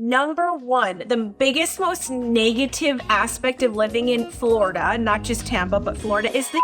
Number one, the biggest, most negative aspect of living in Florida, not just Tampa, but Florida, is the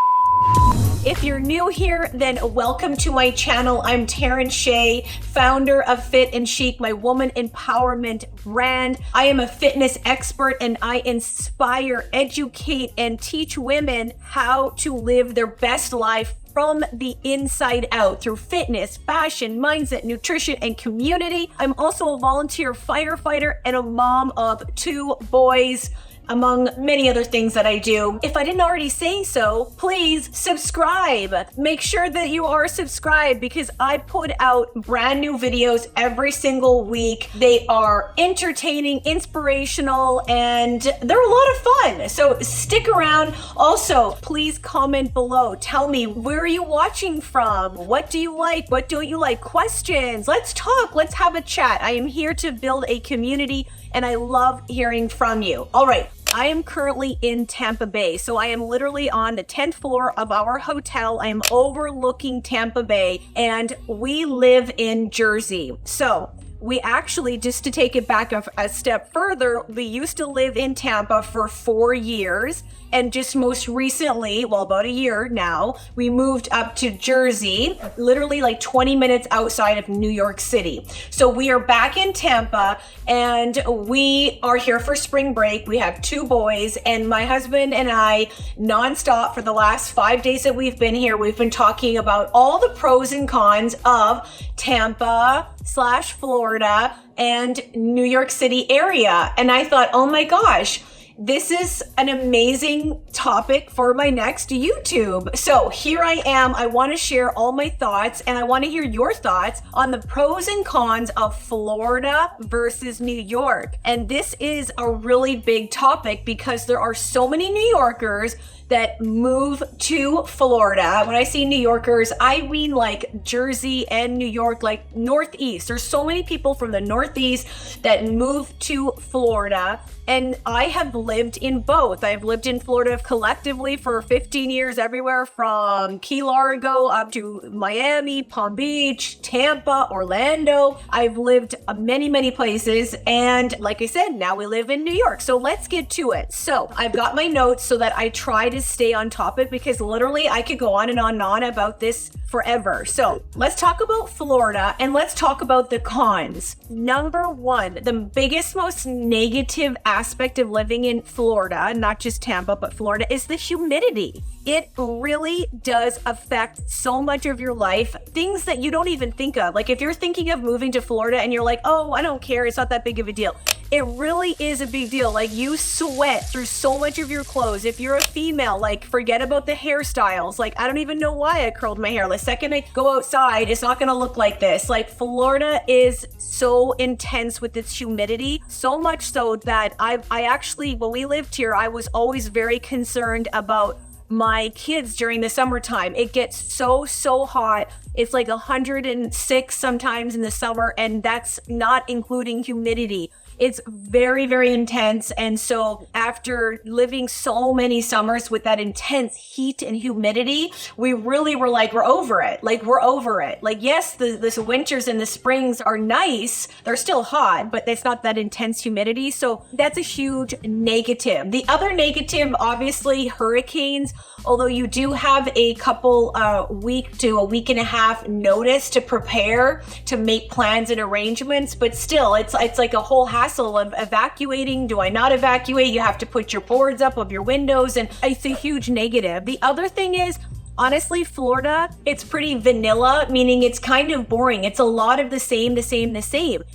If you're new here, then welcome to my channel. I'm Taryn Shea, founder of Fit and Chic, my woman empowerment brand. I am a fitness expert and I inspire, educate, and teach women how to live their best life from the inside out through fitness, fashion, mindset, nutrition, and community. I'm also a volunteer firefighter and a mom of 2 boys, among many other things that I do. If I didn't already say so, please subscribe. Make sure that you are subscribed because I put out brand new videos every single week. They are entertaining, inspirational, and they're a lot of fun. So stick around. Also, please comment below. Tell me, where are you watching from? What do you like? What don't you like? Questions. Let's talk. Let's have a chat. I am here to build a community and I love hearing from you. All right. I am currently in Tampa Bay, so I am literally on the 10th floor of our hotel. I am overlooking Tampa Bay, and we live in Jersey. So we actually, just to take it back a step further, we used to live in Tampa for 4 years. And just most recently, well, about a year now, we moved up to Jersey, literally like 20 minutes outside of New York City. So we are back in Tampa and we are here for spring break. We have 2 boys and my husband and I nonstop for the last 5 days that we've been here, we've been talking about all the pros and cons of Tampa/Florida and New York City area. And I thought, oh my gosh, this is an amazing topic for my next YouTube. So here I am. I want to share all my thoughts and I want to hear your thoughts on the pros and cons of Florida versus New York. And this is a really big topic because there are so many New Yorkers that move to Florida. When I say New Yorkers, I mean like Jersey and New York, like Northeast. There's so many people from the Northeast that move to Florida. And I have lived in both. I've lived in Florida collectively for 15 years, everywhere from Key Largo up to Miami, Palm Beach, Tampa, Orlando. I've lived many, many places. And like I said, now we live in New York. So let's get to it. So I've got my notes so that I try to stay on topic because literally I could go on and on about this forever. So let's talk about Florida and let's talk about the cons. Number one, the biggest, most negative aspect of living in Florida, not just Tampa, but Florida, is the humidity. It really does affect so much of your life, things that you don't even think of. Like if you're thinking of moving to Florida and you're like, oh, I don't care, it's not that big of a deal. It really is a big deal. Like you sweat through so much of your clothes. If you're a female, like forget about the hairstyles. Like I don't even know why I curled my hair. The second I go outside, it's not gonna look like this. Like Florida is so intense with its humidity, so much so that I actually, when we lived here, I was always very concerned about my kids during the summertime. It gets so hot. It's like 106 sometimes in the summer, and that's not including humidity. It's very, very intense. And so after living so many summers with that intense heat and humidity, we really were like, we're over it. Like, we're over it. Like, yes, the winters and the springs are nice. They're still hot, but it's not that intense humidity. So that's a huge negative. The other negative, obviously, hurricanes. Although you do have a couple week to a week and a half notice to prepare, to make plans and arrangements, but still it's like a whole hassle of evacuating. Do I not evacuate? You have to put your boards up of your windows, and it's a huge negative. The other thing is, honestly, Florida, it's pretty vanilla, meaning it's kind of boring. It's a lot of the same.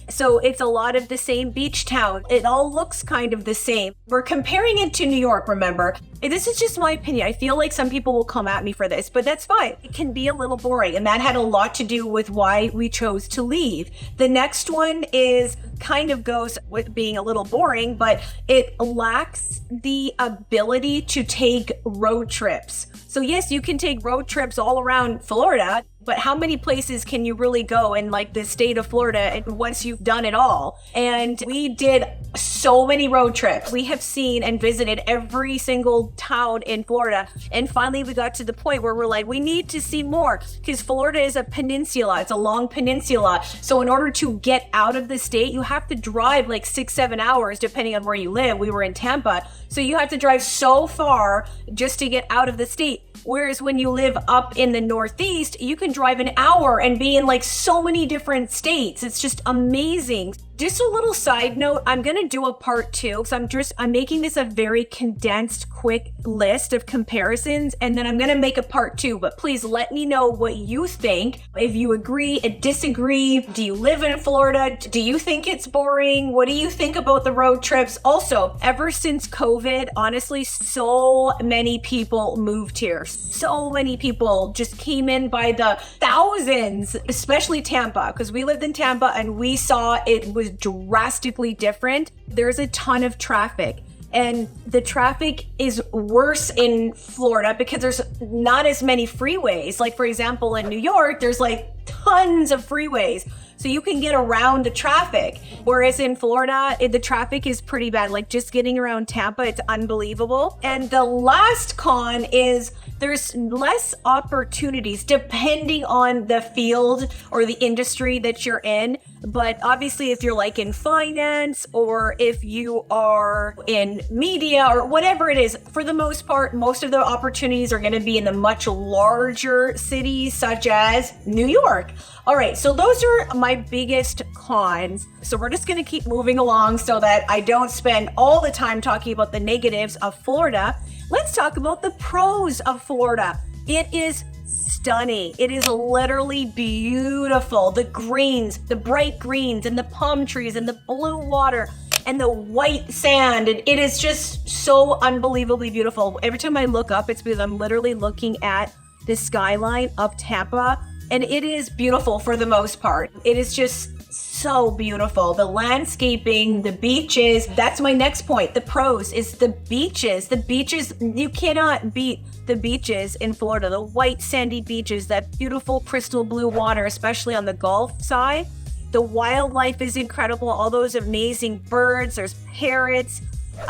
So it's a lot of the same beach town. It all looks kind of the same. We're comparing it to New York, remember? This is just my opinion. I feel like some people will come at me for this, but that's fine. It can be a little boring, and that had a lot to do with why we chose to leave. The next one is kind of goes with being a little boring, but it lacks the ability to take road trips. So yes, you can take road trips all around Florida. But how many places can you really go in like the state of Florida once you've done it all? And we did so many road trips. We have seen and visited every single town in Florida. And finally we got to the point where we're like, we need to see more, because Florida is a peninsula. It's a long peninsula. So in order to get out of the state, you have to drive like 6-7 hours, depending on where you live. We were in Tampa. So you have to drive so far just to get out of the state. Whereas when you live up in the Northeast, you can drive an hour and be in like so many different states. It's just amazing. Just a little side note, I'm going to do a part 2 because I'm making this a very condensed, quick list of comparisons, and then I'm going to make a part 2, but please let me know what you think. If you agree, disagree, do you live in Florida? Do you think it's boring? What do you think about the road trips? Also, ever since COVID, honestly, so many people moved here. So many people just came in by the thousands, especially Tampa, because we lived in Tampa and we saw it was drastically different. There's a ton of traffic, and the traffic is worse in Florida because there's not as many freeways. Like for example, in New York, there's like tons of freeways, so you can get around the traffic. Whereas in Florida, the traffic is pretty bad. Like just getting around Tampa, it's unbelievable. And the last con is there's less opportunities depending on the field or the industry that you're in. But obviously, if you're like in finance or if you are in media or whatever it is, for the most part, most of the opportunities are going to be in the much larger cities such as New York. All right, so those are my biggest cons. So we're just going to keep moving along so that I don't spend all the time talking about the negatives of Florida. Let's talk about the pros of Florida. It is stunning. It is literally beautiful. The greens, the bright greens, and the palm trees, and the blue water, and the white sand. And it is just so unbelievably beautiful. Every time I look up, it's because I'm literally looking at the skyline of Tampa, and it is beautiful for the most part. It is just so beautiful. The landscaping, the beaches. That's my next point. The pros is the beaches. The beaches, you cannot beat the beaches in Florida. The white sandy beaches, that beautiful crystal blue water, especially on the Gulf side. The wildlife is incredible. All those amazing birds. There's parrots.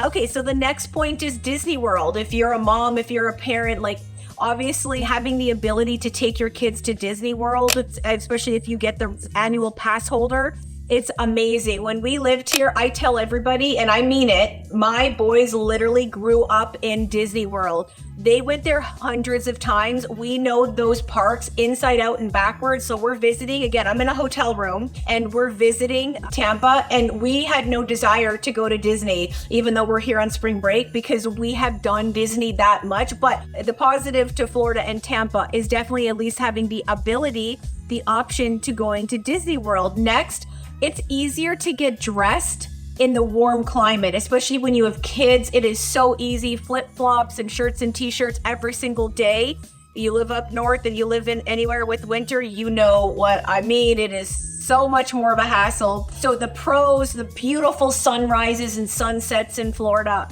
Okay, so the next point is Disney World. If you're a mom, if you're a parent, like obviously having the ability to take your kids to Disney World, especially if you get the annual pass holder, it's amazing. When we lived here, I tell everybody, and I mean it, my boys literally grew up in Disney World. They went there hundreds of times. We know those parks inside out and backwards. So we're visiting, again, I'm in a hotel room and we're visiting Tampa, and we had no desire to go to Disney, even though we're here on spring break, because we have done Disney that much. But the positive to Florida and Tampa is definitely at least having the ability, the option to going to Disney World. Next, it's easier to get dressed in the warm climate, especially when you have kids. It is so easy. Flip-flops and shirts and t-shirts every single day. You live up north and you live in anywhere with winter, you know what I mean. It is so much more of a hassle. So the pros, the beautiful sunrises and sunsets in Florida.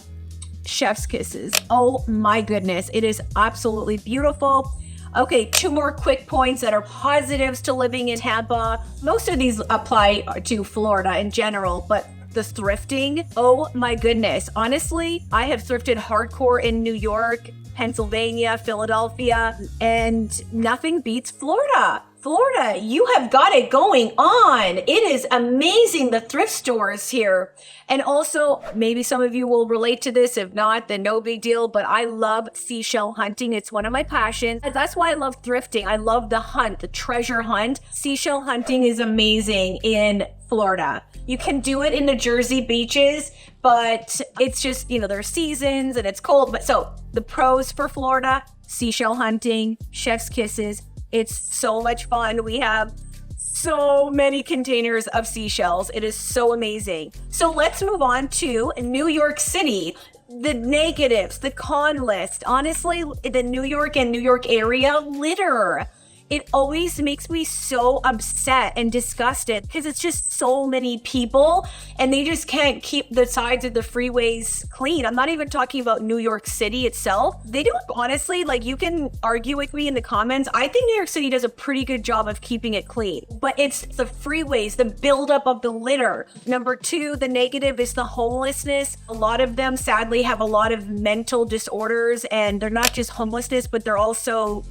Chef's kisses. Oh my goodness. It is absolutely beautiful. Okay, 2 more quick points that are positives to living in Tampa. Most of these apply to Florida in general, but the thrifting, oh my goodness. Honestly, I have thrifted hardcore in New York, Pennsylvania, Philadelphia, and nothing beats Florida. Florida, you have got it going on. It is amazing, the thrift stores here. And also, maybe some of you will relate to this. If not, then no big deal. But I love seashell hunting. It's one of my passions. That's why I love thrifting. I love the hunt, the treasure hunt. Seashell hunting is amazing in Florida. You can do it in the Jersey beaches, but it's just, there's seasons and it's cold. But so the pros for Florida, seashell hunting, chef's kisses. It's so much fun. We have so many containers of seashells. It is so amazing. So let's move on to New York City. The negatives, the con list. Honestly, the New York and New York area litter. it always makes me so upset and disgusted because it's just so many people and they just can't keep the sides of the freeways clean. I'm not even talking about New York City itself. They do, honestly, like, you can argue with me in the comments. I think New York City does a pretty good job of keeping it clean, but it's the freeways, the buildup of the litter. Number two, the negative is the homelessness. A lot of them sadly have a lot of mental disorders, and they're not just homelessness, but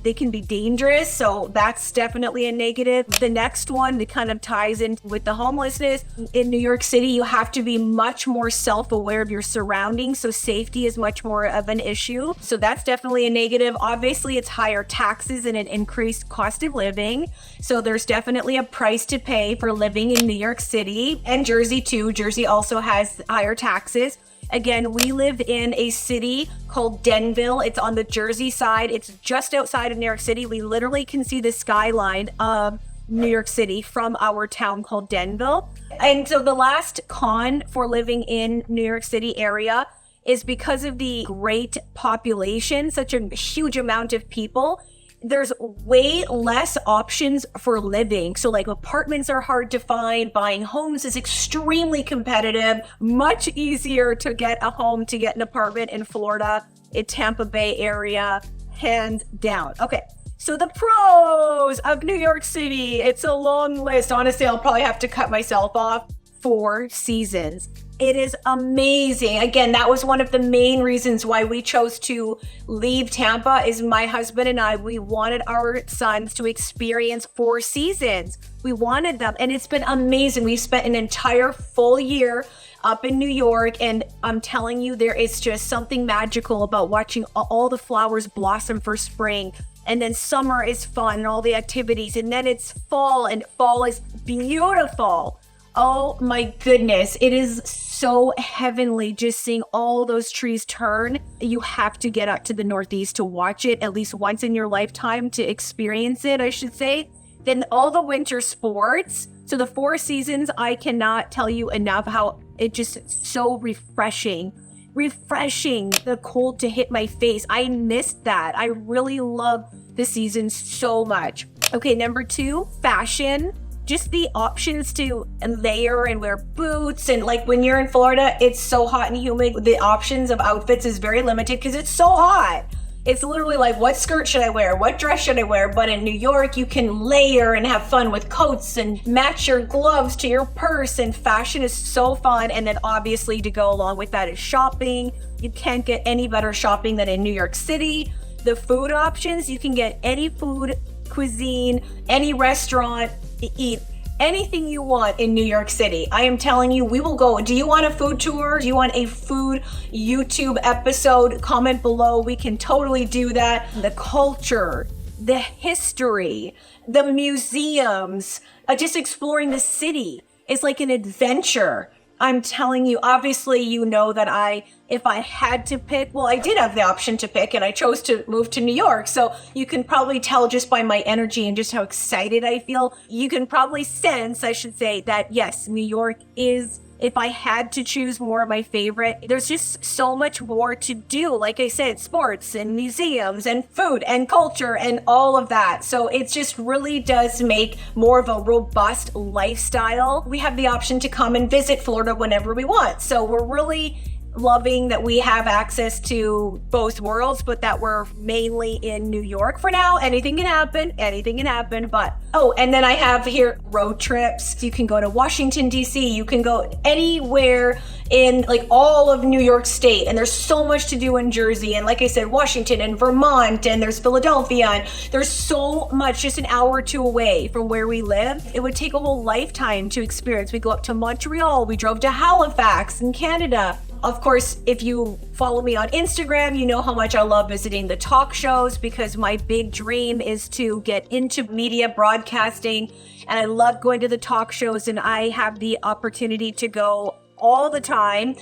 they can be dangerous. So that's definitely a negative. The next one that kind of ties in with the homelessness, in New York City, you have to be much more self-aware of your surroundings. So safety is much more of an issue. So that's definitely a negative. Obviously, it's higher taxes and an increased cost of living. So there's definitely a price to pay for living in New York City, and Jersey too. Jersey also has higher taxes. Again, we live in a city called Denville. It's on the Jersey side. It's just outside of New York City. We literally can see the skyline of New York City from our town called Denville. And so the last con for living in New York City area is because of the great population, such a huge amount of people, there's way less options for living. So like apartments are hard to find, buying homes is extremely competitive, much easier to get a home, to get an apartment in Florida, in Tampa Bay area, hands down. Okay, so the pros of New York City, it's a long list. Honestly, I'll probably have to cut myself off. 4 seasons. It is amazing. Again, that was one of the main reasons why we chose to leave Tampa, is my husband and I, we wanted our sons to experience 4 seasons. We wanted them, and it's been amazing. We've spent an entire full year up in New York, and I'm telling you, there is just something magical about watching all the flowers blossom for spring. And then summer is fun and all the activities, and then it's fall, and fall is beautiful. Oh my goodness, it is so heavenly just seeing all those trees turn. You have to get out to the Northeast to watch it at least once in your lifetime, to experience it, I should say. Then all the winter sports. So the 4 seasons, I cannot tell you enough how it just so refreshing, the cold to hit my face. I missed that. I really love the seasons so much. Okay, number 2, fashion. Just the options to layer and wear boots. And like when you're in Florida, it's so hot and humid. The options of outfits is very limited because it's so hot. It's literally like, what skirt should I wear? What dress should I wear? But in New York, you can layer and have fun with coats and match your gloves to your purse. And fashion is so fun. And then obviously to go along with that is shopping. You can't get any better shopping than in New York City. The food options, you can get any food, cuisine, any restaurant, eat anything you want in New York City. I am telling you, we will go. Do you want a food tour? Do you want a food YouTube episode? Comment below. We can totally do that. The culture, the history, the museums, just exploring the city is like an adventure. I'm telling you, obviously, you know that if I had to pick, well, I did have the option to pick, and I chose to move to New York. So you can probably tell just by my energy and just how excited I feel. You can probably sense, I should say, that yes, New York is, if I had to choose more of my favorite, there's just so much more to do. Like I said, sports and museums and food and culture and all of that. So it just really does make more of a robust lifestyle. We have the option to come and visit Florida whenever we want. So we're really loving that we have access to both worlds, but that we're mainly in New York for now. Anything can happen, but and then I have here road trips. You can go to Washington, DC. You can go anywhere in like all of New York State, and there's so much to do in Jersey, and like I said, Washington and Vermont, and there's Philadelphia, and there's so much just an hour or 2 away from where we live. It would take a whole lifetime to experience. We go up to Montreal, we drove to Halifax in Canada. Of course, if you follow me on Instagram, you know how much I love visiting the talk shows, because my big dream is to get into media broadcasting, and I love going to the talk shows, and I have the opportunity to go all the time.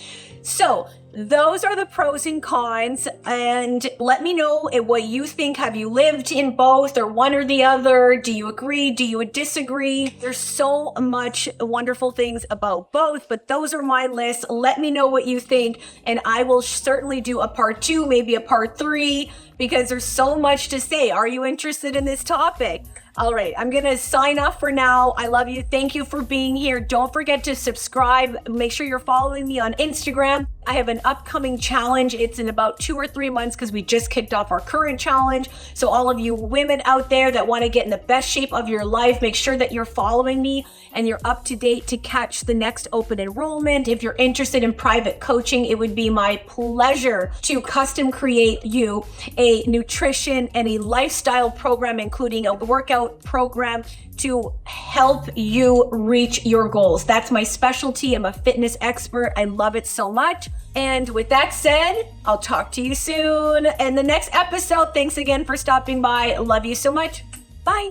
So those are the pros and cons, and let me know what you think. Have you lived in both or one or the other? Do you agree? Do you disagree? There's so much wonderful things about both, but those are my lists. Let me know what you think, and I will certainly do a part 2, maybe a part 3, because there's so much to say. Are you interested in this topic? All right, I'm going to sign off for now. I love you. Thank you for being here. Don't forget to subscribe. Make sure you're following me on Instagram. I have an upcoming challenge. It's in about 2 or 3 months because we just kicked off our current challenge. So all of you women out there that want to get in the best shape of your life, make sure that you're following me and you're up to date to catch the next open enrollment. If you're interested in private coaching, it would be my pleasure to custom create you a nutrition and a lifestyle program, including a workout program to help you reach your goals. That's my specialty. I'm a fitness expert. I love it so much. And with that said, I'll talk to you soon in the next episode. Thanks again for stopping by. Love you so much. Bye.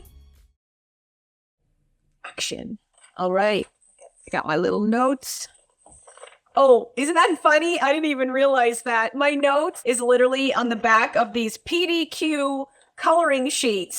Action. All right. I got my little notes. Oh, isn't that funny? I didn't even realize that. My notes is literally on the back of these PDQ coloring sheets.